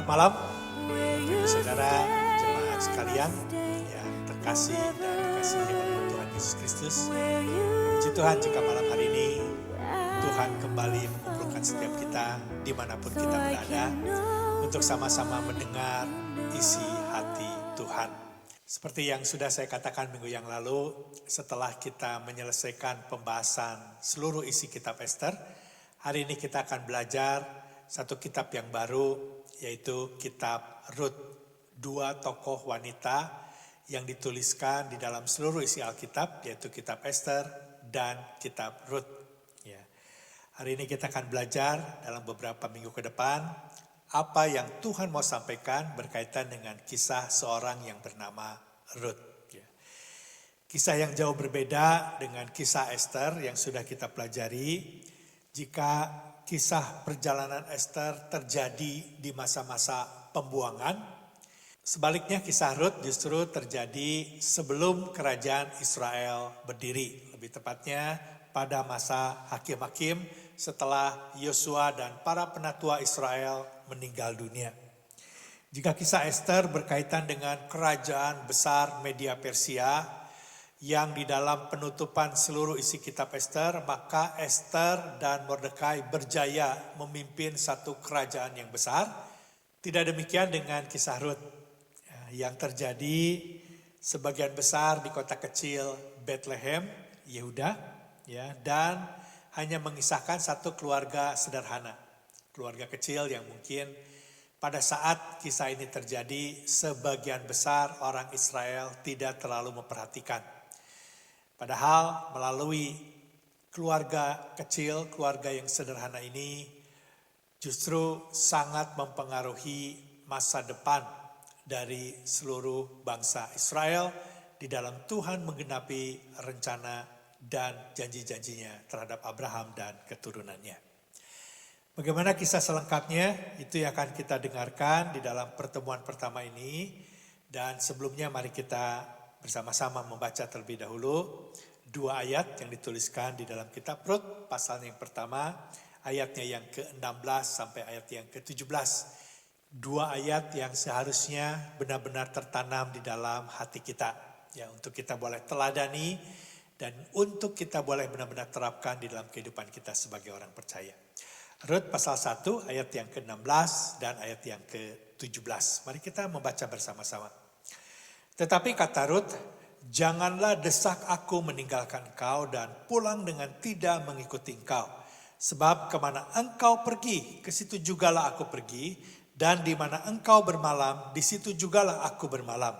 Selamat malam, Bapak Saudara, jemaat sekalian yang terkasih dan dikasihi oleh Tuhan Yesus Kristus. Puji Tuhan jika malam hari ini Tuhan kembali mengumpulkan setiap kita dimanapun kita berada untuk sama-sama mendengar isi hati Tuhan. Seperti yang sudah saya katakan minggu yang lalu, setelah kita menyelesaikan pembahasan seluruh isi kitab Ester, hari ini kita akan belajar satu kitab yang baru, yaitu kitab Rut. Dua tokoh wanita yang dituliskan di dalam seluruh isi Alkitab, yaitu kitab Ester dan kitab Rut. Ya. Hari ini kita akan belajar dalam beberapa minggu ke depan apa yang Tuhan mau sampaikan berkaitan dengan kisah seorang yang bernama Rut. Ya. Kisah yang jauh berbeda dengan kisah Ester yang sudah kita pelajari. Jika kisah perjalanan Ester terjadi di masa-masa pembuangan, sebaliknya kisah Rut justru terjadi sebelum kerajaan Israel berdiri. Lebih tepatnya pada masa hakim-hakim setelah Yosua dan para penatua Israel meninggal dunia. Jika kisah Ester berkaitan dengan kerajaan besar Media Persia yang di dalam penutupan seluruh isi kitab Ester, maka Ester dan Mordekai berjaya memimpin satu kerajaan yang besar. Tidak demikian dengan kisah Rut yang terjadi sebagian besar di kota kecil Bethlehem, Yehuda, ya, dan hanya mengisahkan satu keluarga sederhana, keluarga kecil yang mungkin pada saat kisah ini terjadi sebagian besar orang Israel tidak terlalu memperhatikan. Padahal melalui keluarga kecil, keluarga yang sederhana ini justru sangat mempengaruhi masa depan dari seluruh bangsa Israel di dalam Tuhan menggenapi rencana dan janji-janjinya terhadap Abraham dan keturunannya. Bagaimana kisah selengkapnya itu yang akan kita dengarkan di dalam pertemuan pertama ini. Dan sebelumnya mari kita bersama-sama membaca terlebih dahulu dua ayat yang dituliskan di dalam kitab Rut, pasal yang pertama, ayatnya yang ke-16 sampai ayat yang ke-17. Dua ayat yang seharusnya benar-benar tertanam di dalam hati kita, ya, untuk kita boleh teladani dan untuk kita boleh benar-benar terapkan di dalam kehidupan kita sebagai orang percaya. Rut pasal 1 ayat yang ke-16 dan ayat yang ke-17. Mari kita membaca bersama-sama. Tetapi kata Rut, janganlah desak aku meninggalkan engkau dan pulang dengan tidak mengikuti engkau. Sebab kemana engkau pergi, ke situ jugalah aku pergi. Dan di mana engkau bermalam, di situ jugalah aku bermalam.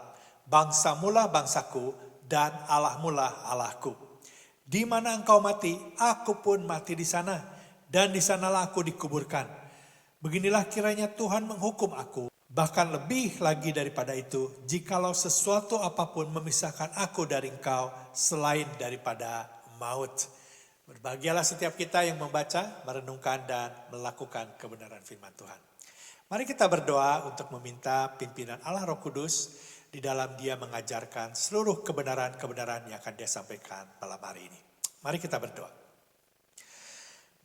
Bangsamulah bangsaku dan Allahmulah Allahku. Di mana engkau mati, aku pun mati di sana. Dan di sanalah aku dikuburkan. Beginilah kiranya Tuhan menghukum aku. Bahkan lebih lagi daripada itu, jikalau sesuatu apapun memisahkan aku dari engkau selain daripada maut. Berbahagialah setiap kita yang membaca, merenungkan dan melakukan kebenaran firman Tuhan. Mari kita berdoa untuk meminta pimpinan Allah Roh Kudus di dalam Dia mengajarkan seluruh kebenaran-kebenaran yang akan Dia sampaikan malam hari ini. Mari kita berdoa.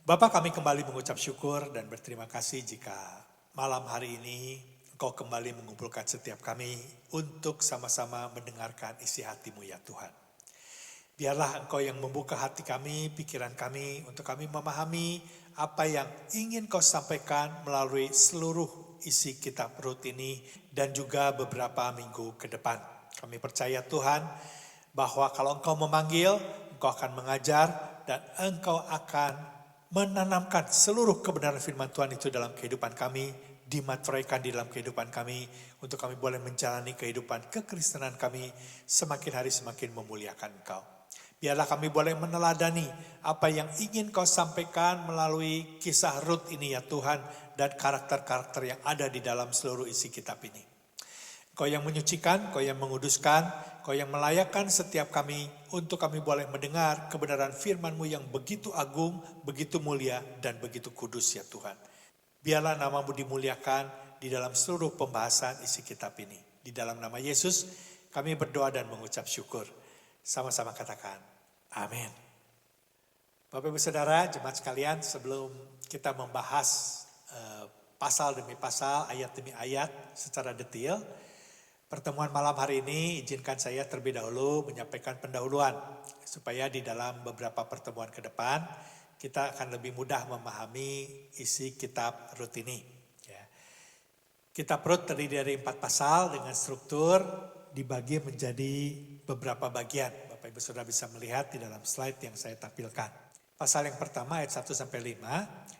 Bapa, kami kembali mengucap syukur dan berterima kasih jika malam hari ini Engkau kembali mengumpulkan setiap kami untuk sama-sama mendengarkan isi hati-Mu ya Tuhan. Biarlah Engkau yang membuka hati kami, pikiran kami, untuk kami memahami apa yang ingin Kau sampaikan melalui seluruh isi kitab Rut ini dan juga beberapa minggu ke depan. Kami percaya Tuhan bahwa kalau Engkau memanggil, Engkau akan mengajar dan Engkau akan menanamkan seluruh kebenaran firman Tuhan itu dalam kehidupan kami, dimateraikan di dalam kehidupan kami, untuk kami boleh menjalani kehidupan kekristenan kami semakin hari semakin memuliakan Engkau. Biarlah kami boleh meneladani apa yang ingin Kau sampaikan melalui kisah Rut ini ya Tuhan, dan karakter-karakter yang ada di dalam seluruh isi kitab ini. Kau yang menyucikan, Kau yang menguduskan, Kau yang melayakkan setiap kami untuk kami boleh mendengar kebenaran firman-Mu yang begitu agung, begitu mulia, dan begitu kudus ya Tuhan. Biarlah nama-Mu dimuliakan di dalam seluruh pembahasan isi kitab ini. Di dalam nama Yesus kami berdoa dan mengucap syukur. Sama-sama katakan, amin. Bapak Ibu Saudara, jemaat sekalian, sebelum kita membahas pasal demi pasal, ayat demi ayat secara detail. Pertemuan malam hari ini izinkan saya terlebih dahulu menyampaikan pendahuluan supaya di dalam beberapa pertemuan ke depan kita akan lebih mudah memahami isi kitab Rut ini. Ya. Kitab Rut terdiri dari 4 pasal dengan struktur dibagi menjadi beberapa bagian. Bapak Ibu Saudara bisa melihat di dalam slide yang saya tampilkan. Pasal yang pertama ayat 1-5,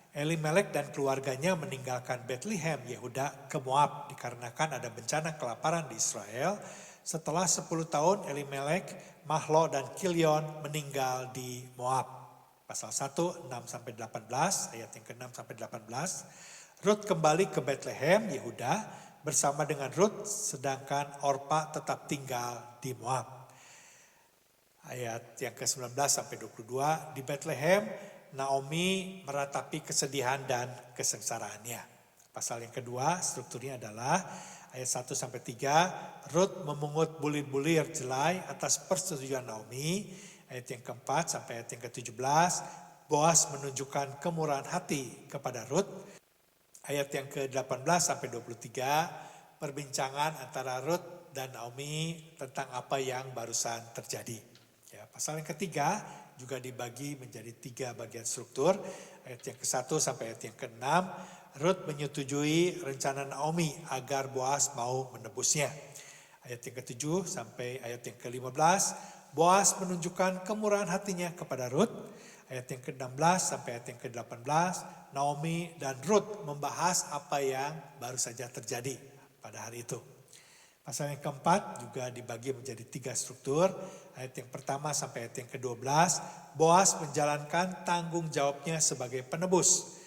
Elimelek dan keluarganya meninggalkan Bethlehem Yehuda ke Moab dikarenakan ada bencana kelaparan di Israel. Setelah 10 tahun Elimelek, Mahlo dan Kilion meninggal di Moab. Pasal 1, 6-18, ayat yang ke-6-18. Rut kembali ke Bethlehem Yehuda bersama dengan Rut, sedangkan Orpa tetap tinggal di Moab. Ayat yang ke-19-22, di Bethlehem Naomi meratapi kesedihan dan kesengsaraannya. Pasal yang kedua strukturnya adalah ayat 1-3, Rut memungut bulir-bulir jelai atas persetujuan Naomi. Ayat yang keempat sampai ayat yang ke-17, Boas menunjukkan kemurahan hati kepada Rut. Ayat yang ke-18-23, perbincangan antara Rut dan Naomi tentang apa yang barusan terjadi. Ya, pasal yang ketiga juga dibagi menjadi 3 bagian struktur. Ayat yang ke-1 sampai ayat yang ke-6, Rut menyetujui rencana Naomi agar Boas mau menebusnya. Ayat yang ke-7 sampai ayat yang ke-15, Boas menunjukkan kemurahan hatinya kepada Rut. Ayat yang ke-16 sampai ayat yang ke-18, Naomi dan Rut membahas apa yang baru saja terjadi pada hari itu. Pasal yang keempat juga dibagi menjadi 3 struktur. Ayat yang pertama sampai ayat yang ke-12, Boas menjalankan tanggung jawabnya sebagai penebus.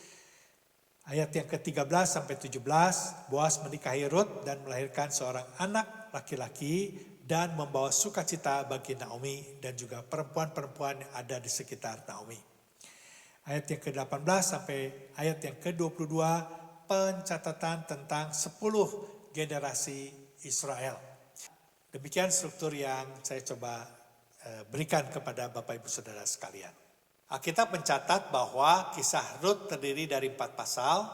Ayat yang ke-13 sampai 17, Boas menikahi Rut dan melahirkan seorang anak laki-laki dan membawa sukacita bagi Naomi dan juga perempuan-perempuan yang ada di sekitar Naomi. Ayat yang ke-18 sampai ayat yang ke-22, pencatatan tentang 10 generasi Israel. Demikian struktur yang saya coba berikan kepada Bapak Ibu Saudara sekalian. Alkitab mencatat bahwa kisah Rut terdiri dari 4 pasal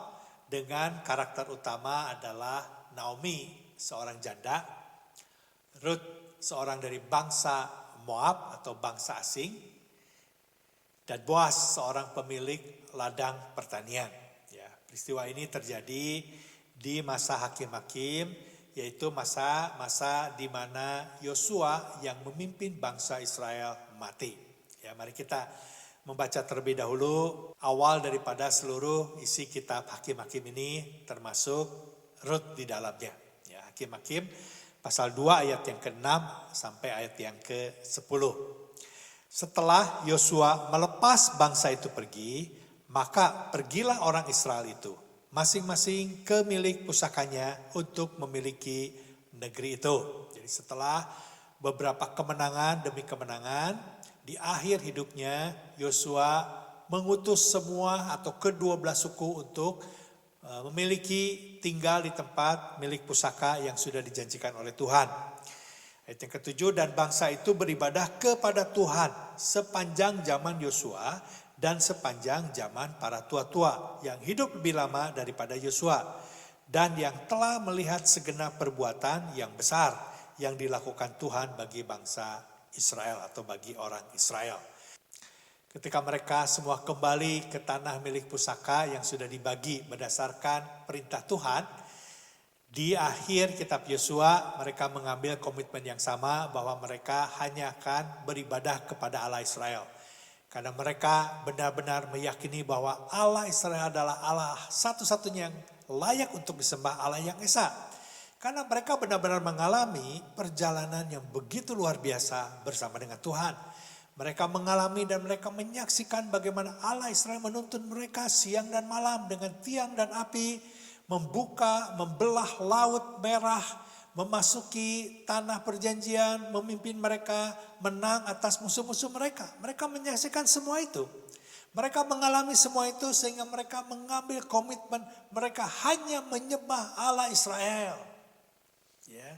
dengan karakter utama adalah Naomi, seorang janda, Rut seorang dari bangsa Moab atau bangsa asing, dan Boas seorang pemilik ladang pertanian. Ya, peristiwa ini terjadi di masa hakim-hakim, yaitu masa di mana Yosua yang memimpin bangsa Israel mati. Ya, mari kita membaca terlebih dahulu awal daripada seluruh isi kitab Hakim-Hakim ini, termasuk Rut di dalamnya. Ya, Hakim-Hakim pasal 2 ayat yang ke-6 sampai ayat yang ke-10. Setelah Yosua melepas bangsa itu pergi, maka pergilah orang Israel itu masing-masing ke milik pusakanya untuk memiliki negeri itu. Jadi setelah beberapa kemenangan demi kemenangan, di akhir hidupnya Yosua mengutus semua atau ke-12 suku untuk memiliki tinggal di tempat milik pusaka yang sudah dijanjikan oleh Tuhan. Ayat yang ke-7, dan bangsa itu beribadah kepada Tuhan sepanjang zaman Yosua dan sepanjang zaman para tua-tua yang hidup lebih lama daripada Yosua dan yang telah melihat segenap perbuatan yang besar yang dilakukan Tuhan bagi bangsa Israel atau bagi orang Israel. Ketika mereka semua kembali ke tanah milik pusaka yang sudah dibagi berdasarkan perintah Tuhan, di akhir kitab Yosua mereka mengambil komitmen yang sama bahwa mereka hanya akan beribadah kepada Allah Israel. Karena mereka benar-benar meyakini bahwa Allah Israel adalah Allah satu-satunya yang layak untuk disembah, Allah yang esa. Karena mereka benar-benar mengalami perjalanan yang begitu luar biasa bersama dengan Tuhan. Mereka mengalami dan mereka menyaksikan bagaimana Allah Israel menuntun mereka siang dan malam dengan tiang dan api, membelah laut merah, memasuki tanah perjanjian, memimpin mereka menang atas musuh-musuh mereka. Mereka menyaksikan semua itu. Mereka mengalami semua itu sehingga mereka mengambil komitmen mereka hanya menyembah Allah Israel. Ya.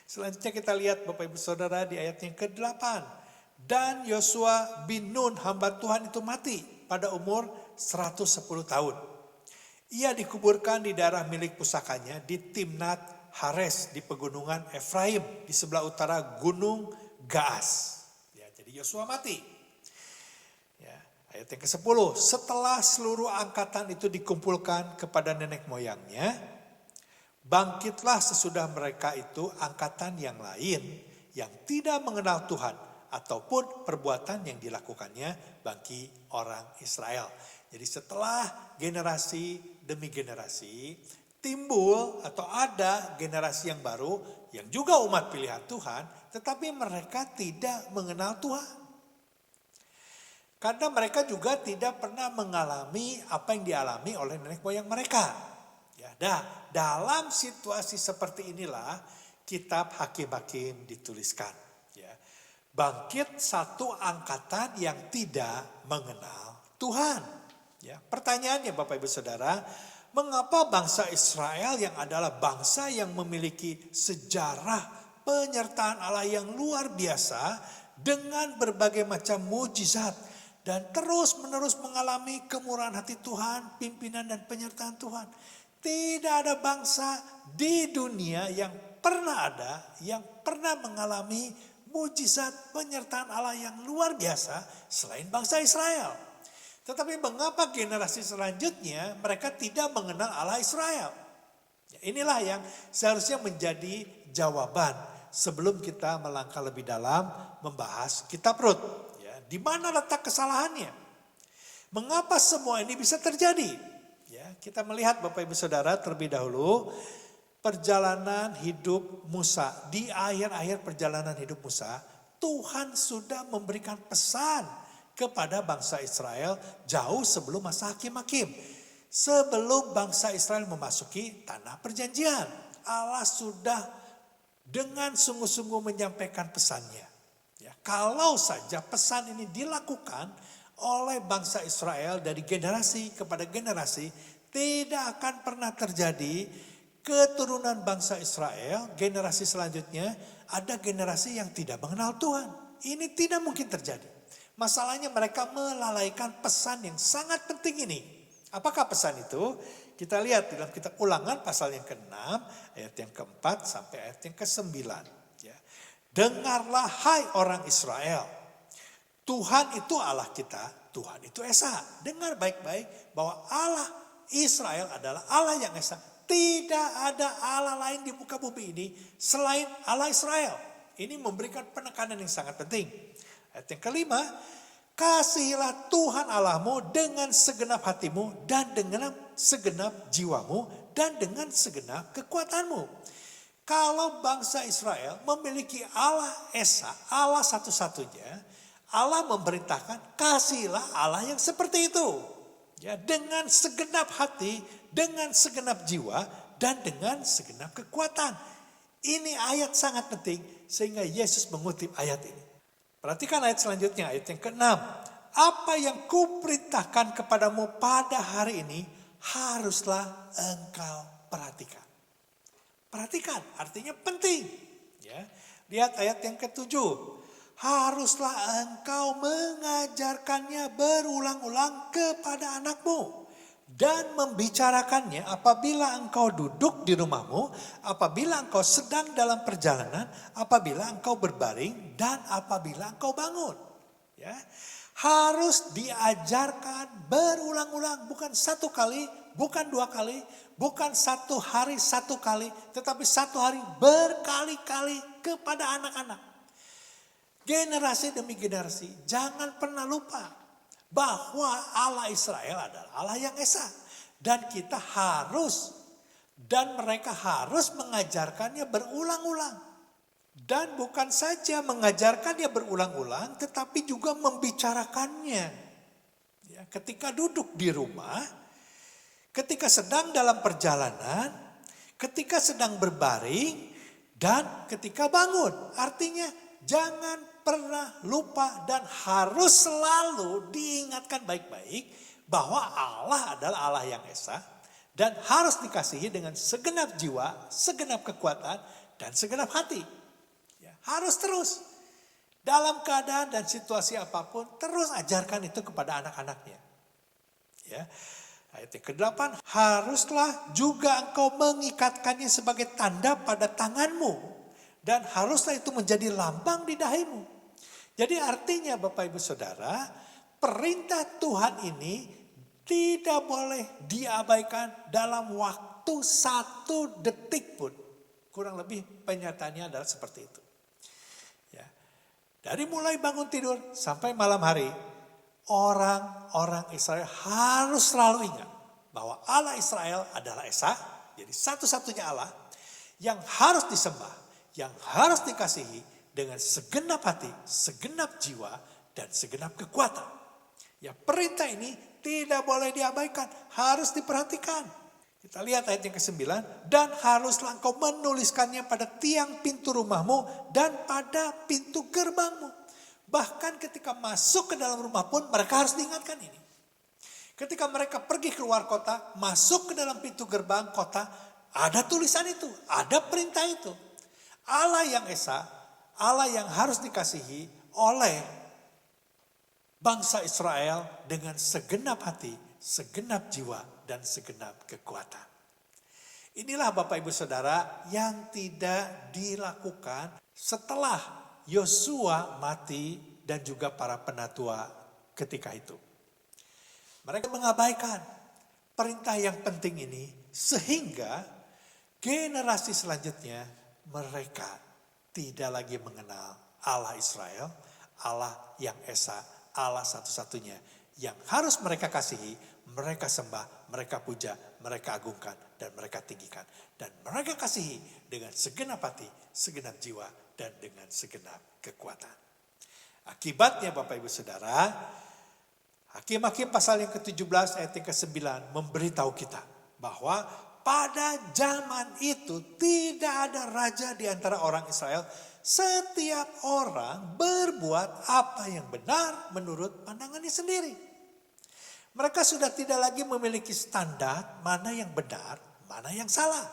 Selanjutnya kita lihat Bapak Ibu Saudara di ayat yang ke-8. Dan Yosua bin Nun hamba Tuhan itu mati pada umur 110 tahun. Ia dikuburkan di daerah milik pusakanya di Timnat Hares di pegunungan Efraim di sebelah utara Gunung Gaas. Ya, jadi Yosua mati. Ya, ayat yang ke-10, setelah seluruh angkatan itu dikumpulkan kepada nenek moyangnya, bangkitlah sesudah mereka itu angkatan yang lain yang tidak mengenal Tuhan ataupun perbuatan yang dilakukannya bagi orang Israel. Jadi setelah generasi demi generasi timbul atau ada generasi yang baru yang juga umat pilihan Tuhan, tetapi mereka tidak mengenal Tuhan. Karena mereka juga tidak pernah mengalami apa yang dialami oleh nenek moyang mereka. Ya, dalam situasi seperti inilah kitab Hakim-Hakim dituliskan. Ya, bangkit satu angkatan yang tidak mengenal Tuhan. Ya, pertanyaannya Bapak Ibu Saudara, mengapa bangsa Israel yang adalah bangsa yang memiliki sejarah penyertaan Allah yang luar biasa dengan berbagai macam mujizat dan terus-menerus mengalami kemurahan hati Tuhan, pimpinan dan penyertaan Tuhan. Tidak ada bangsa di dunia yang pernah ada, yang pernah mengalami mujizat penyertaan Allah yang luar biasa selain bangsa Israel. Tetapi mengapa generasi selanjutnya mereka tidak mengenal Allah Israel? Inilah yang seharusnya menjadi jawaban sebelum kita melangkah lebih dalam membahas kitab Rut. Ya, di mana letak kesalahannya? Mengapa semua ini bisa terjadi? Ya, kita melihat Bapak Ibu Saudara terlebih dahulu perjalanan hidup Musa. Di akhir-akhir perjalanan hidup Musa, Tuhan sudah memberikan pesan kepada bangsa Israel jauh sebelum masa Hakim-Hakim. Sebelum bangsa Israel memasuki tanah perjanjian, Allah sudah dengan sungguh-sungguh menyampaikan pesannya. Ya, kalau saja pesan ini dilakukan oleh bangsa Israel dari generasi kepada generasi, tidak akan pernah terjadi keturunan bangsa Israel, generasi selanjutnya ada generasi yang tidak mengenal Tuhan. Ini tidak mungkin terjadi. Masalahnya mereka melalaikan pesan yang sangat penting ini. Apakah pesan itu? Kita lihat dalam kitab Ulangan pasal yang ke-6, ayat yang ke-4 sampai ayat yang ke-9. Ya. Dengarlah hai orang Israel, Tuhan itu Allah kita, Tuhan itu Esa. Dengar baik-baik bahwa Allah Israel adalah Allah yang Esa. Tidak ada Allah lain di muka bumi ini selain Allah Israel. Ini memberikan penekanan yang sangat penting. Ayat yang kelima, kasihilah Tuhan Allahmu dengan segenap hatimu dan dengan segenap jiwamu dan dengan segenap kekuatanmu. Kalau bangsa Israel memiliki Allah Esa, Allah satu-satunya, Allah memerintahkan kasihilah Allah yang seperti itu. Ya, dengan segenap hati, dengan segenap jiwa dan dengan segenap kekuatan. Ini ayat sangat penting sehingga Yesus mengutip ayat ini. Perhatikan ayat selanjutnya, ayat yang ke-6. Apa yang kuperintahkan kepadamu pada hari ini haruslah engkau perhatikan. Perhatikan, artinya penting. Ya, lihat ayat yang ke-7. Haruslah engkau mengajarkannya berulang-ulang kepada anakmu. Dan membicarakannya apabila engkau duduk di rumahmu, apabila engkau sedang dalam perjalanan, apabila engkau berbaring, dan apabila engkau bangun. Ya, harus diajarkan berulang-ulang, bukan satu kali, bukan dua kali, bukan satu hari satu kali, tetapi satu hari berkali-kali kepada anak-anak. Generasi demi generasi, jangan pernah lupa bahwa Allah Israel adalah Allah yang Esa. Dan kita harus, dan mereka harus mengajarkannya berulang-ulang. Dan bukan saja mengajarkannya berulang-ulang, tetapi juga membicarakannya. Ya, ketika duduk di rumah, ketika sedang dalam perjalanan, ketika sedang berbaring, dan ketika bangun. Artinya jangan pernah lupa dan harus selalu diingatkan baik-baik bahwa Allah adalah Allah yang Esa dan harus dikasihi dengan segenap jiwa, segenap kekuatan dan segenap hati. Ya, harus terus dalam keadaan dan situasi apapun terus ajarkan itu kepada anak-anaknya. Ya, Ayat yang ke-8, haruslah juga engkau mengikatkannya sebagai tanda pada tanganmu. Dan haruslah itu menjadi lambang di dahimu. Jadi artinya Bapak Ibu Saudara, perintah Tuhan ini tidak boleh diabaikan dalam waktu 1 detik pun. Kurang lebih penyataannya adalah seperti itu. Ya. Dari mulai bangun tidur sampai malam hari, orang-orang Israel harus selalu ingat bahwa Allah Israel adalah Esa, jadi satu-satunya Allah yang harus disembah, yang harus dikasihi dengan segenap hati, segenap jiwa, dan segenap kekuatan. Ya, perintah ini tidak boleh diabaikan, harus diperhatikan. Kita lihat ayat yang ke-9, dan haruslah engkau menuliskannya pada tiang pintu rumahmu dan pada pintu gerbangmu. Bahkan ketika masuk ke dalam rumah pun mereka harus diingatkan ini. Ketika mereka pergi keluar kota, masuk ke dalam pintu gerbang kota, ada tulisan itu, ada perintah itu. Allah yang Esa, Allah yang harus dikasihi oleh bangsa Israel dengan segenap hati, segenap jiwa, dan segenap kekuatan. Inilah Bapak Ibu Saudara yang tidak dilakukan setelah Yosua mati dan juga para penatua ketika itu. Mereka mengabaikan perintah yang penting ini sehingga generasi selanjutnya mereka tidak lagi mengenal Allah Israel, Allah yang Esa, Allah satu-satunya yang harus mereka kasihi, mereka sembah, mereka puja, mereka agungkan, dan mereka tinggikan. Dan mereka kasihi dengan segenap hati, segenap jiwa, dan dengan segenap kekuatan. Akibatnya Bapak Ibu Saudara, Hakim-Hakim pasal yang ke-17 ayat yang ke-9 memberitahu kita bahwa pada zaman itu tidak ada raja di antara orang Israel. Setiap orang berbuat apa yang benar menurut pandangannya sendiri. Mereka sudah tidak lagi memiliki standar mana yang benar, mana yang salah.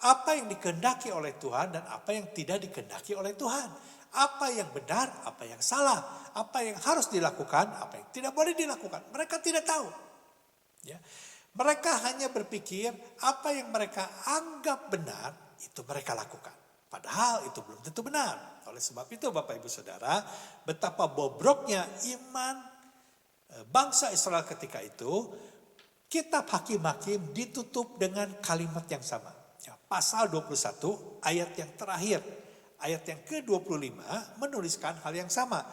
Apa yang dikehendaki oleh Tuhan dan apa yang tidak dikehendaki oleh Tuhan. Apa yang benar, apa yang salah. Apa yang harus dilakukan, apa yang tidak boleh dilakukan. Mereka tidak tahu. Ya. Mereka hanya berpikir apa yang mereka anggap benar itu mereka lakukan. Padahal itu belum tentu benar. Oleh sebab itu Bapak Ibu Saudara, betapa bobroknya iman bangsa Israel ketika itu, kitab Hakim-Hakim ditutup dengan kalimat yang sama. Ya, pasal 21 ayat yang terakhir, ayat yang ke-25 menuliskan hal yang sama.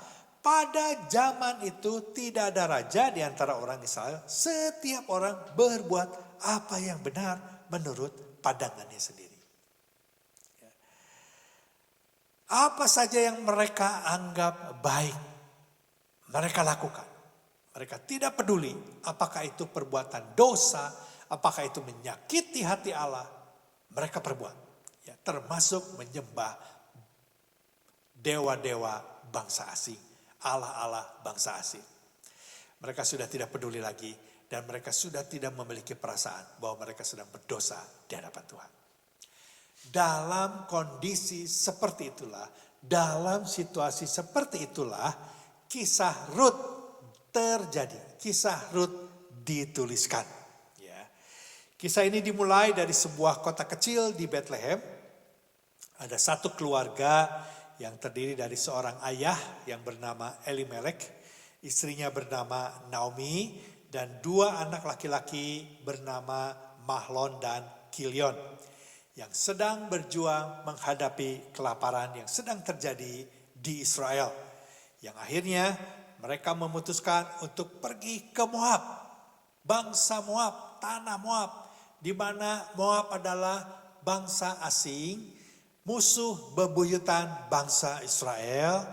Pada zaman itu tidak ada raja di antara orang Israel. Setiap orang berbuat apa yang benar menurut pandangannya sendiri. Ya. Apa saja yang mereka anggap baik, mereka lakukan. Mereka tidak peduli apakah itu perbuatan dosa, apakah itu menyakiti hati Allah. Mereka perbuat. Ya, termasuk menyembah dewa-dewa bangsa asing. Allah-Allah bangsa asing. Mereka sudah tidak peduli lagi dan mereka sudah tidak memiliki perasaan bahwa mereka sedang berdosa di hadapan Tuhan. Dalam kondisi seperti itulah, dalam situasi seperti itulah kisah Rut terjadi. Kisah Rut dituliskan. Ya. Kisah ini dimulai dari sebuah kota kecil di Bethlehem. Ada satu keluarga yang terdiri dari seorang ayah yang bernama Elimelek, istrinya bernama Naomi, dan dua anak laki-laki bernama Mahlon dan Kilion, yang sedang berjuang menghadapi kelaparan yang sedang terjadi di Israel. Yang akhirnya mereka memutuskan untuk pergi ke Moab, bangsa Moab, tanah Moab, di mana Moab adalah bangsa asing, musuh bebuyutan bangsa Israel,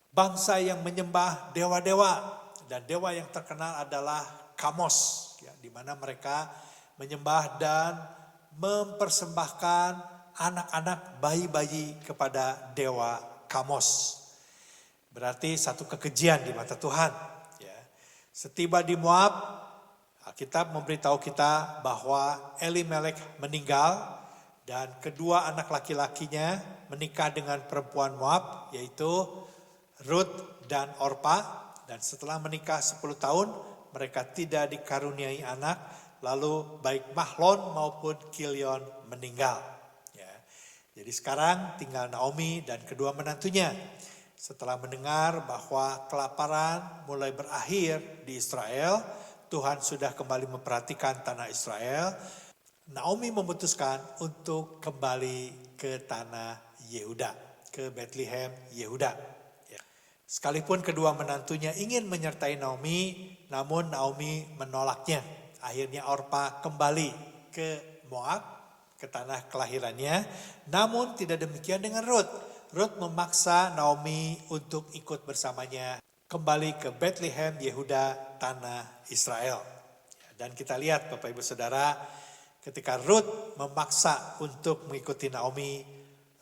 bangsa yang menyembah dewa-dewa, dan dewa yang terkenal adalah Kamos, ya, di mana mereka menyembah dan mempersembahkan anak-anak bayi-bayi kepada dewa Kamos. Berarti satu kekejian di mata Tuhan. Ya. Setiba di Moab, Alkitab memberitahu kita bahwa Elimelek meninggal. Dan kedua anak laki-lakinya menikah dengan perempuan Moab, yaitu Rut dan Orpa. Dan setelah menikah 10 tahun, mereka tidak dikaruniai anak. lalu baik Mahlon maupun Kilion meninggal. Ya. Jadi sekarang tinggal Naomi dan kedua menantunya. Setelah mendengar bahwa kelaparan mulai berakhir di Israel, Tuhan sudah kembali memperhatikan tanah Israel, Naomi memutuskan untuk kembali ke tanah Yehuda, ke Bethlehem Yehuda. Ya. Sekalipun kedua menantunya ingin menyertai Naomi, namun Naomi menolaknya. Akhirnya Orpa kembali ke Moab, ke tanah kelahirannya. Namun tidak demikian dengan Rut. Rut memaksa Naomi untuk ikut bersamanya kembali ke Bethlehem Yehuda, tanah Israel. Dan kita lihat Bapak Ibu Saudara, ketika Rut memaksa untuk mengikuti Naomi,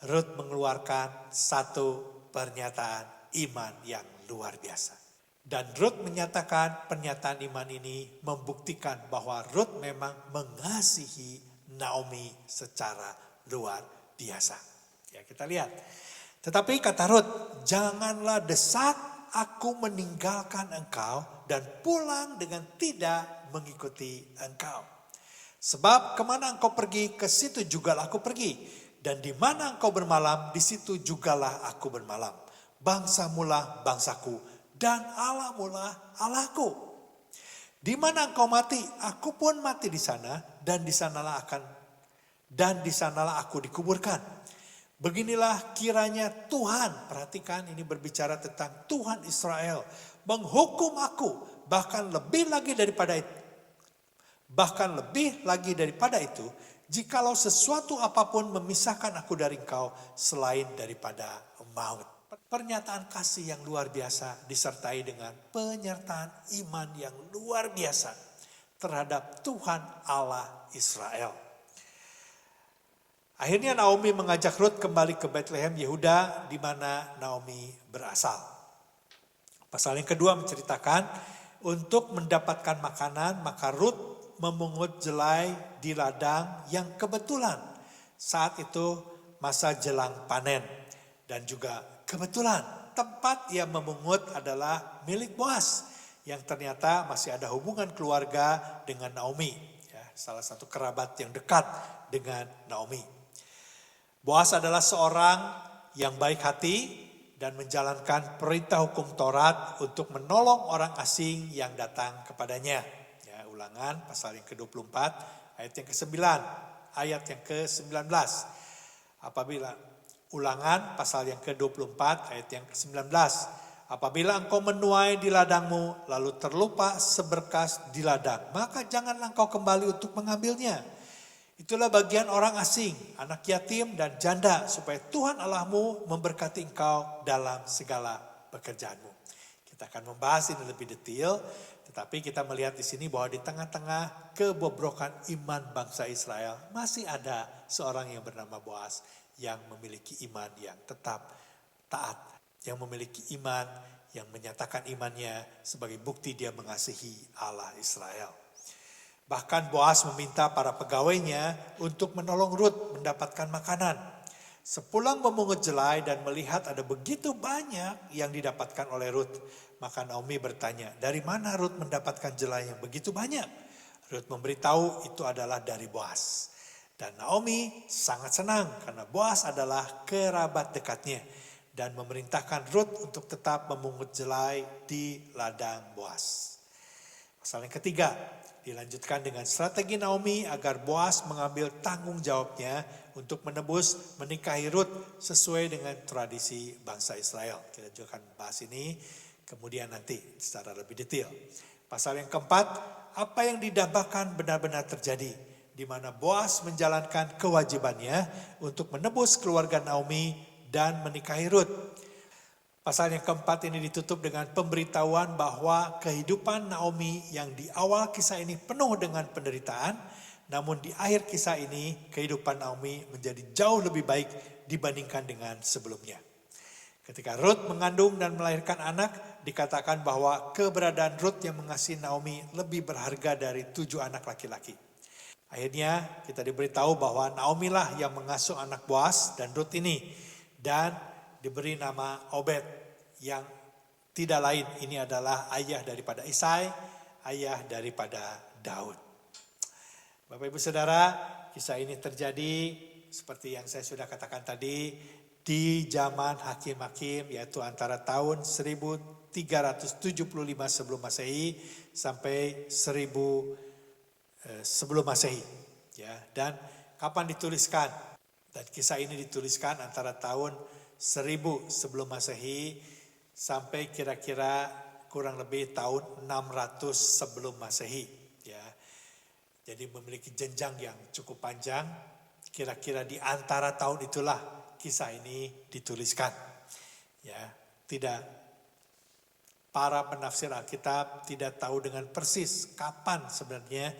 Rut mengeluarkan satu pernyataan iman yang luar biasa. Dan Rut menyatakan pernyataan iman ini membuktikan bahwa Rut memang mengasihi Naomi secara luar biasa. Ya, kita lihat. Tetapi kata Rut, janganlah desak aku meninggalkan engkau dan pulang dengan tidak mengikuti engkau. Sebab kemana engkau pergi, ke situ jugalah aku pergi. Dan di mana engkau bermalam, di situ jugalah aku bermalam. Bangsamulah bangsaku, dan Allahmulah Allahku. Di mana engkau mati, aku pun mati di sana, dan di sanalah aku dikuburkan. Beginilah kiranya Tuhan, perhatikan ini berbicara tentang Tuhan Israel, menghukum aku, bahkan lebih lagi daripada itu, jikalau sesuatu apapun memisahkan aku dari engkau selain daripada maut. Pernyataan kasih yang luar biasa disertai dengan penyertaan iman yang luar biasa terhadap Tuhan Allah Israel. Akhirnya Naomi mengajak Rut kembali ke Bethlehem Yehuda, di mana Naomi berasal. Pasal yang kedua menceritakan untuk mendapatkan makanan, maka Rut memungut jelai di ladang yang kebetulan saat itu masa jelang panen. Dan juga kebetulan tempat ia memungut adalah milik Boaz yang ternyata masih ada hubungan keluarga dengan Naomi. Ya, salah satu kerabat yang dekat dengan Naomi. Boaz adalah seorang yang baik hati dan menjalankan perintah hukum Taurat untuk menolong orang asing yang datang kepadanya. Ya, Ulangan pasal yang ke-24 ayat yang ke-9, ayat yang ke-19. Ulangan pasal yang ke-24 ayat yang ke-19. Apabila engkau menuai di ladangmu lalu terlupa seberkas di ladang, maka janganlah engkau kembali untuk mengambilnya. Itulah bagian orang asing, anak yatim dan janda, supaya Tuhan Allahmu memberkati engkau dalam segala pekerjaanmu. Kita akan membahas ini lebih detail, tetapi kita melihat di sini bahwa di tengah-tengah kebobrokan iman bangsa Israel masih ada seorang yang bernama Boaz yang memiliki iman yang tetap taat, yang memiliki iman yang menyatakan imannya sebagai bukti dia mengasihi Allah Israel. Bahkan Boaz meminta para pegawainya untuk menolong Rut mendapatkan makanan. Sepulang memungut jelai dan melihat ada begitu banyak yang didapatkan oleh Rut, maka Naomi bertanya, dari mana Rut mendapatkan jelai yang begitu banyak? Rut memberitahu itu adalah dari Boaz. Dan Naomi sangat senang karena Boaz adalah kerabat dekatnya dan memerintahkan Rut untuk tetap memungut jelai di ladang Boaz. Pasal yang ketiga, dilanjutkan dengan strategi Naomi agar Boaz mengambil tanggung jawabnya untuk menebus menikahi Rut sesuai dengan tradisi bangsa Israel. Kita juga akan bahas ini kemudian nanti secara lebih detail. Pasal yang keempat, apa yang didambakan benar-benar terjadi, di mana Boaz menjalankan kewajibannya untuk menebus keluarga Naomi dan menikahi Rut. Pasal yang keempat ini ditutup dengan pemberitahuan bahwa kehidupan Naomi yang di awal kisah ini penuh dengan penderitaan, namun di akhir kisah ini kehidupan Naomi menjadi jauh lebih baik dibandingkan dengan sebelumnya. Ketika Rut mengandung dan melahirkan anak, dikatakan bahwa keberadaan Rut yang mengasihi Naomi lebih berharga dari 7 anak laki-laki. Akhirnya kita diberitahu bahwa Naomi lah yang mengasuh anak Boaz dan Rut ini, dan diberi nama Obed yang tidak lain, ini adalah ayah daripada Isai, ayah daripada Daud. Bapak Ibu Saudara, kisah ini terjadi seperti yang saya sudah katakan tadi di zaman hakim-hakim, yaitu antara tahun 1375 sebelum Masehi sampai 1000 sebelum Masehi. Ya, dan kapan dituliskan? Dan kisah ini dituliskan antara tahun 1000 sebelum Masehi sampai kira-kira kurang lebih tahun 600 sebelum Masehi. Ya, jadi memiliki jenjang yang cukup panjang. Kira-kira di antara tahun itulah kisah ini dituliskan. Ya, tidak, para penafsir Alkitab tidak tahu dengan persis kapan sebenarnya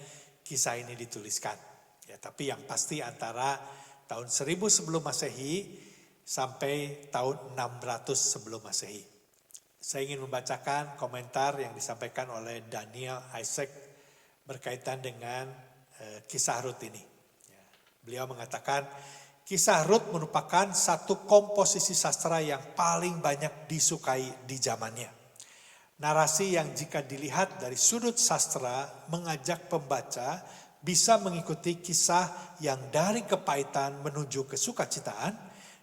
kisah ini dituliskan. Ya, tapi yang pasti antara tahun 1000 sebelum Masehi sampai tahun 600 sebelum Masehi. Saya ingin membacakan komentar yang disampaikan oleh Daniel Isaac berkaitan dengan kisah Rut ini. Ya, beliau mengatakan, kisah Rut merupakan satu komposisi sastra yang paling banyak disukai di zamannya. Narasi yang jika dilihat dari sudut sastra mengajak pembaca bisa mengikuti kisah yang dari kepahitan menuju kesukacitaan,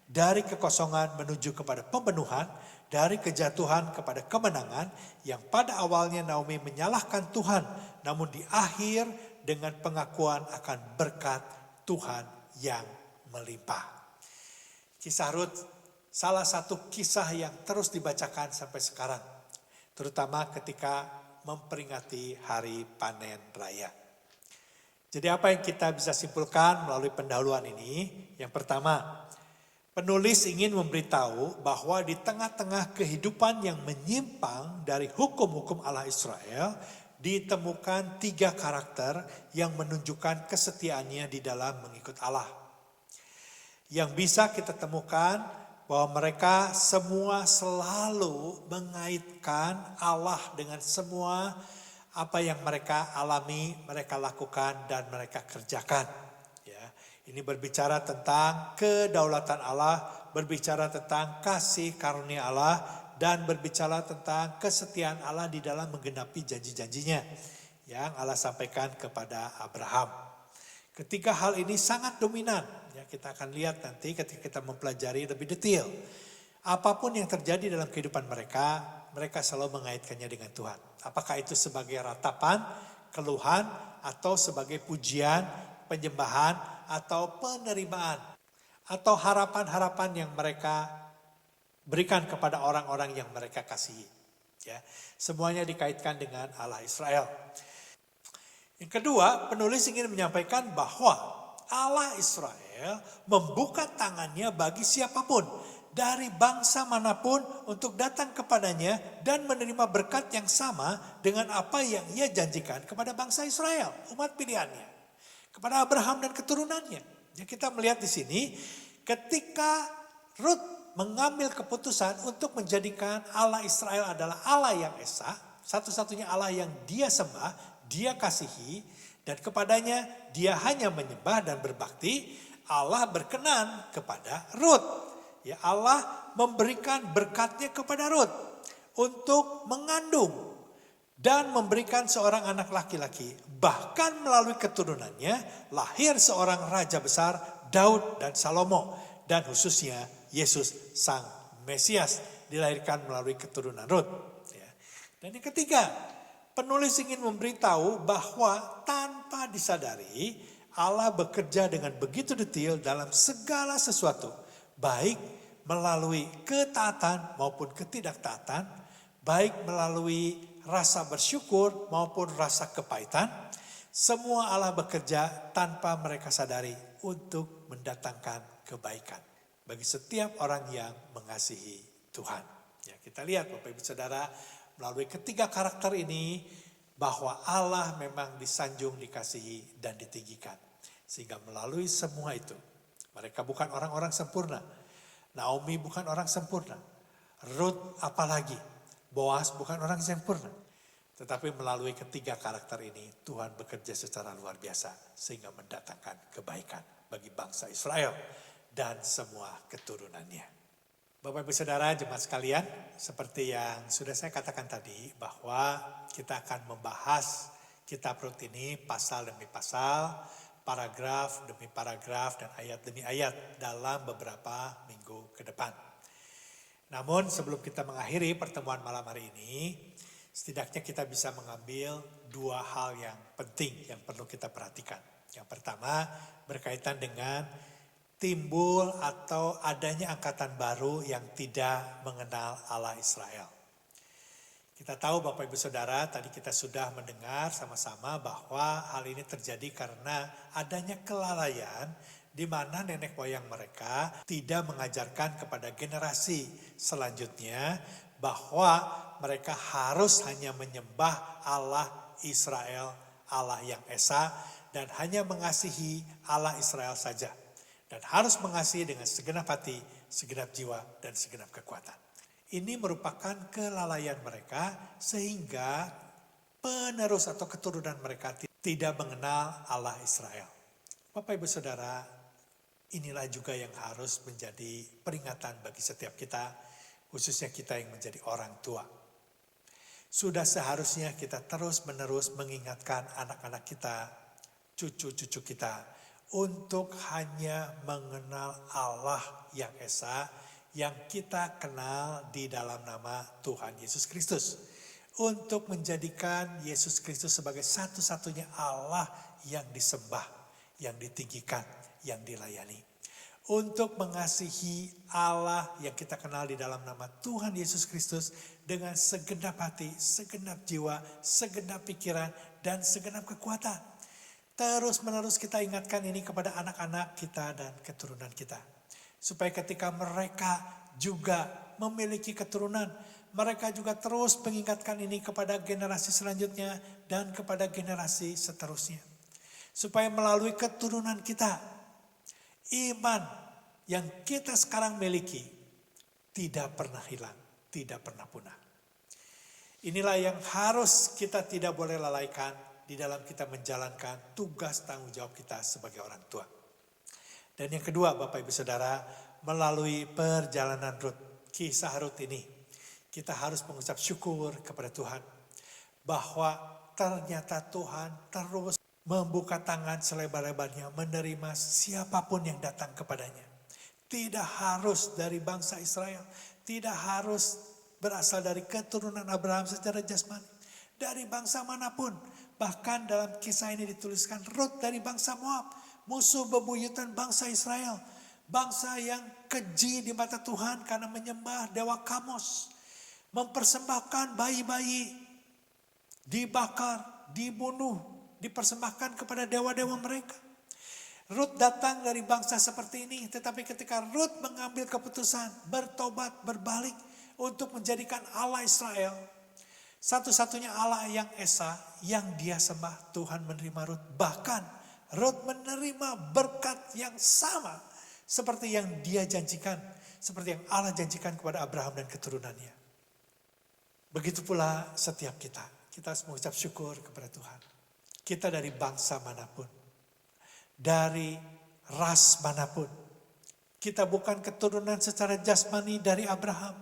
dari kekosongan menuju kepada pemenuhan, dari kejatuhan kepada kemenangan, yang pada awalnya Naomi menyalahkan Tuhan, namun di akhir dengan pengakuan akan berkat Tuhan yang melimpah. Kisah Rut salah satu kisah yang terus dibacakan sampai sekarang, terutama ketika memperingati hari panen raya. Jadi apa yang kita bisa simpulkan melalui pendahuluan ini? Yang pertama, penulis ingin memberitahu bahwa di tengah-tengah kehidupan yang menyimpang dari hukum-hukum Allah Israel, ditemukan 3 karakter yang menunjukkan kesetiaannya di dalam mengikut Allah. Yang bisa kita temukan bahwa mereka semua selalu mengaitkan Allah dengan semua apa yang mereka alami, mereka lakukan, dan mereka kerjakan. Ya, ini berbicara tentang kedaulatan Allah, berbicara tentang kasih karunia Allah, dan berbicara tentang kesetiaan Allah di dalam menggenapi janji-janjinya yang Allah sampaikan kepada Abraham. Ketiga hal ini sangat dominan. Ya, kita akan lihat nanti ketika kita mempelajari lebih detail. Apapun yang terjadi dalam kehidupan mereka, mereka selalu mengaitkannya dengan Tuhan. Apakah itu sebagai ratapan, keluhan, atau sebagai pujian, penyembahan, atau penerimaan, atau harapan-harapan yang mereka berikan kepada orang-orang yang mereka kasihi. Ya, semuanya dikaitkan dengan Allah Israel. Yang kedua, penulis ingin menyampaikan bahwa Allah Israel membuka tangannya bagi siapapun dari bangsa manapun untuk datang kepadanya dan menerima berkat yang sama dengan apa yang ia janjikan kepada bangsa Israel, umat pilihannya, kepada Abraham dan keturunannya. Ya, kita melihat di sini ketika Rut mengambil keputusan untuk menjadikan Allah Israel adalah Allah yang esa, satu-satunya Allah yang dia sembah, dia kasihi, dan kepadanya dia hanya menyembah dan berbakti, Allah berkenan kepada Rut. Ya, Allah memberikan berkatnya kepada Rut untuk mengandung dan memberikan seorang anak laki-laki. Bahkan melalui keturunannya lahir seorang raja besar, Daud dan Salomo, dan khususnya Yesus Sang Mesias dilahirkan melalui keturunan Rut. Ya. Dan yang ketiga, penulis ingin memberitahu bahwa tanpa disadari Allah bekerja dengan begitu detail dalam segala sesuatu, baik melalui ketaatan maupun ketidaktaatan, baik melalui rasa bersyukur maupun rasa kepahitan. Semua Allah bekerja tanpa mereka sadari untuk mendatangkan kebaikan bagi setiap orang yang mengasihi Tuhan. Ya, kita lihat Bapak Ibu Saudara melalui ketiga karakter ini bahwa Allah memang disanjung, dikasihi, dan ditinggikan. Sehingga melalui semua itu mereka bukan orang-orang sempurna. Naomi bukan orang sempurna. Rut apalagi. Boaz bukan orang sempurna. Tetapi melalui ketiga karakter ini Tuhan bekerja secara luar biasa sehingga mendatangkan kebaikan bagi bangsa Israel dan semua keturunannya. Bapak Ibu Saudara jemaat sekalian, seperti yang sudah saya katakan tadi bahwa kita akan membahas kitab Rut ini pasal demi pasal, paragraf demi paragraf, dan ayat demi ayat dalam beberapa minggu ke depan. Namun sebelum kita mengakhiri pertemuan malam hari ini, setidaknya kita bisa mengambil dua hal yang penting yang perlu kita perhatikan. Yang pertama berkaitan dengan timbul atau adanya angkatan baru yang tidak mengenal Allah Israel. Kita tahu Bapak Ibu Saudara, tadi kita sudah mendengar sama-sama bahwa hal ini terjadi karena adanya kelalaian di mana nenek moyang mereka tidak mengajarkan kepada generasi selanjutnya bahwa mereka harus hanya menyembah Allah Israel, Allah yang Esa, dan hanya mengasihi Allah Israel saja. Dan harus mengasihi dengan segenap hati, segenap jiwa, dan segenap kekuatan. Ini merupakan kelalaian mereka sehingga penerus atau keturunan mereka tidak mengenal Allah Israel. Bapak Ibu Saudara, inilah juga yang harus menjadi peringatan bagi setiap kita, khususnya kita yang menjadi orang tua. Sudah seharusnya kita terus-menerus mengingatkan anak-anak kita, cucu-cucu kita, untuk hanya mengenal Allah yang Esa, yang kita kenal di dalam nama Tuhan Yesus Kristus. Untuk menjadikan Yesus Kristus sebagai satu-satunya Allah yang disembah, yang ditinggikan, yang dilayani. Untuk mengasihi Allah yang kita kenal di dalam nama Tuhan Yesus Kristus dengan segenap hati, segenap jiwa, segenap pikiran, dan segenap kekuatan. Terus-menerus kita ingatkan ini kepada anak-anak kita dan keturunan kita. Supaya ketika mereka juga memiliki keturunan, mereka juga terus mengingatkan ini kepada generasi selanjutnya dan kepada generasi seterusnya. Supaya melalui keturunan kita, iman yang kita sekarang miliki tidak pernah hilang, tidak pernah punah. Inilah yang harus kita tidak boleh lalaikan di dalam kita menjalankan tugas tanggung jawab kita sebagai orang tua. Dan yang kedua Bapak Ibu Saudara, melalui perjalanan Rut, kisah Rut ini, kita harus mengucap syukur kepada Tuhan. Bahwa ternyata Tuhan terus membuka tangan selebar-lebarnya menerima siapapun yang datang kepadanya. Tidak harus dari bangsa Israel, tidak harus berasal dari keturunan Abraham secara jasmani. Dari bangsa manapun, bahkan dalam kisah ini dituliskan Rut dari bangsa Moab, musuh bebuyutan bangsa Israel. Bangsa yang keji di mata Tuhan karena menyembah dewa Kamos. Mempersembahkan bayi-bayi, dibakar, dibunuh, dipersembahkan kepada dewa-dewa mereka. Rut datang dari bangsa seperti ini, tetapi ketika Rut mengambil keputusan, bertobat, berbalik untuk menjadikan Allah Israel satu-satunya Allah yang Esa, yang dia sembah, Tuhan menerima Rut. Bahkan Rut menerima berkat yang sama seperti yang dia janjikan, seperti yang Allah janjikan kepada Abraham dan keturunannya. Begitu pula setiap kita harus mengucap syukur kepada Tuhan. Kita dari bangsa manapun, dari ras manapun. Kita bukan keturunan secara jasmani dari Abraham,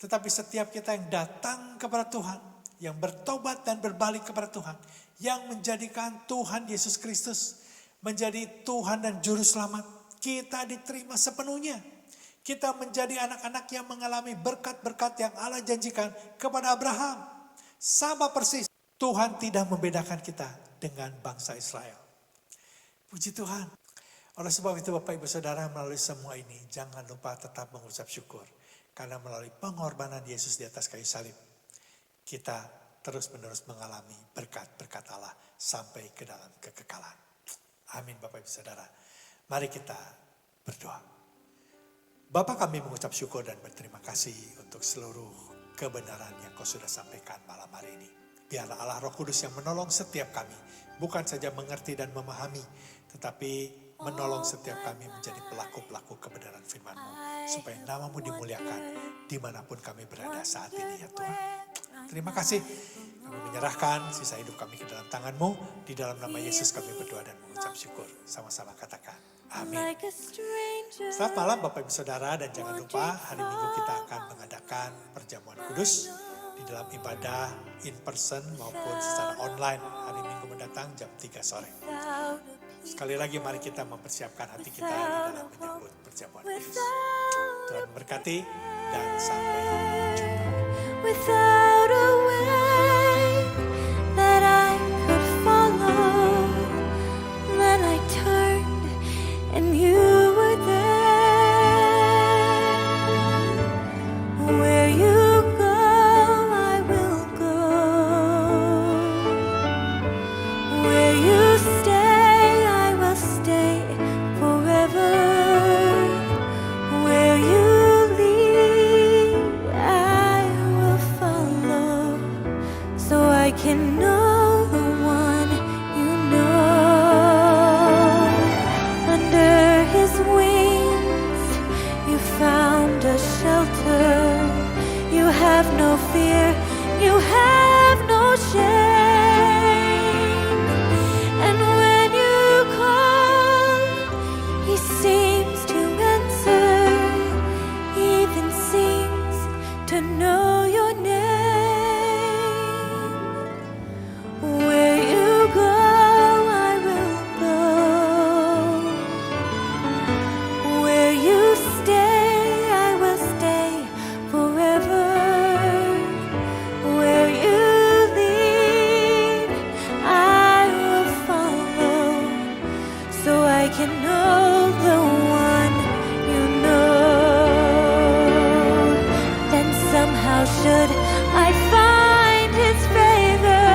tetapi setiap kita yang datang kepada Tuhan, yang bertobat dan berbalik kepada Tuhan, yang menjadikan Tuhan Yesus Kristus menjadi Tuhan dan Juru Selamat, kita diterima sepenuhnya. Kita menjadi anak-anak yang mengalami berkat-berkat yang Allah janjikan kepada Abraham. Sama persis, Tuhan tidak membedakan kita dengan bangsa Israel. Puji Tuhan. Oleh sebab itu Bapak Ibu Saudara, melalui semua ini jangan lupa tetap mengucap syukur. Karena melalui pengorbanan Yesus di atas kayu salib, kita terus-menerus mengalami berkat-berkat Allah sampai ke dalam kekekalan. Amin Bapak Ibu Saudara. Mari kita berdoa. Bapa, kami mengucap syukur dan berterima kasih untuk seluruh kebenaran yang Kau sudah sampaikan malam hari ini. Biarlah Allah Roh Kudus yang menolong setiap kami, bukan saja mengerti dan memahami, tetapi menolong setiap kami menjadi pelaku-pelaku kebenaran firman-Mu, supaya nama-Mu dimuliakan dimanapun kami berada saat ini ya Tuhan. Terima kasih, kami menyerahkan sisa hidup kami ke dalam tangan-Mu. Di dalam nama Yesus kami berdoa dan mengucap syukur. Sama-sama katakan amin. Selamat malam Bapak Ibu Saudara, dan jangan lupa hari Minggu kita akan mengadakan perjamuan kudus. Di dalam ibadah in person maupun secara online hari Minggu mendatang jam 3 sore. Sekali lagi mari kita mempersiapkan hati kita di dalam menyambut perjamuan Kudus. Tuhan berkati dan sampai jumpa. Without a way that I could follow, then I turned and you were there. Where you go, I will go. Where you stay, I will stay forever. Where you lead, I will follow, so I can know the one you know. Under his wings, you found a shelter. You have no fear, you have no shame. And when you call, he seems to answer, even seems to know your name. Where you go, I will go. Where you stay, I will stay forever. Where you lead, I will follow, so I can know the one you know. Then somehow should I find his favor,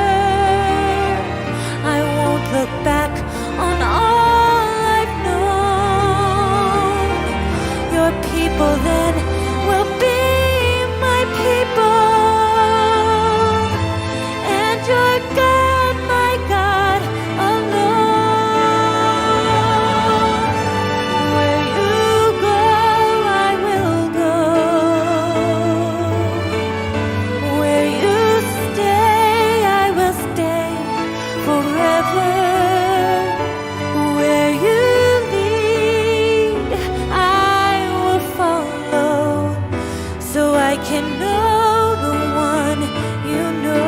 I won't look back on all I've known. Your people then will be my people, and your God, my God alone. Where you go, I will go. Where you stay, I will stay forever. Where you lead, I will follow, so I can know the one you know.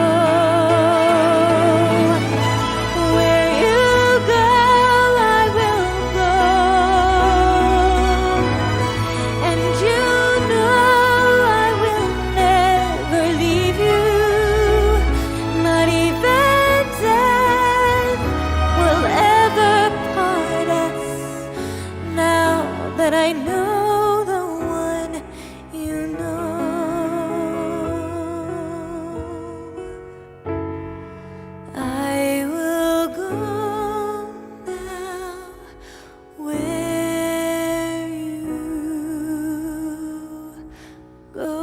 Where you go, I will go. And you know I will never leave you. Not even death will ever part us. Now that I know the one you know, I will go now where you go.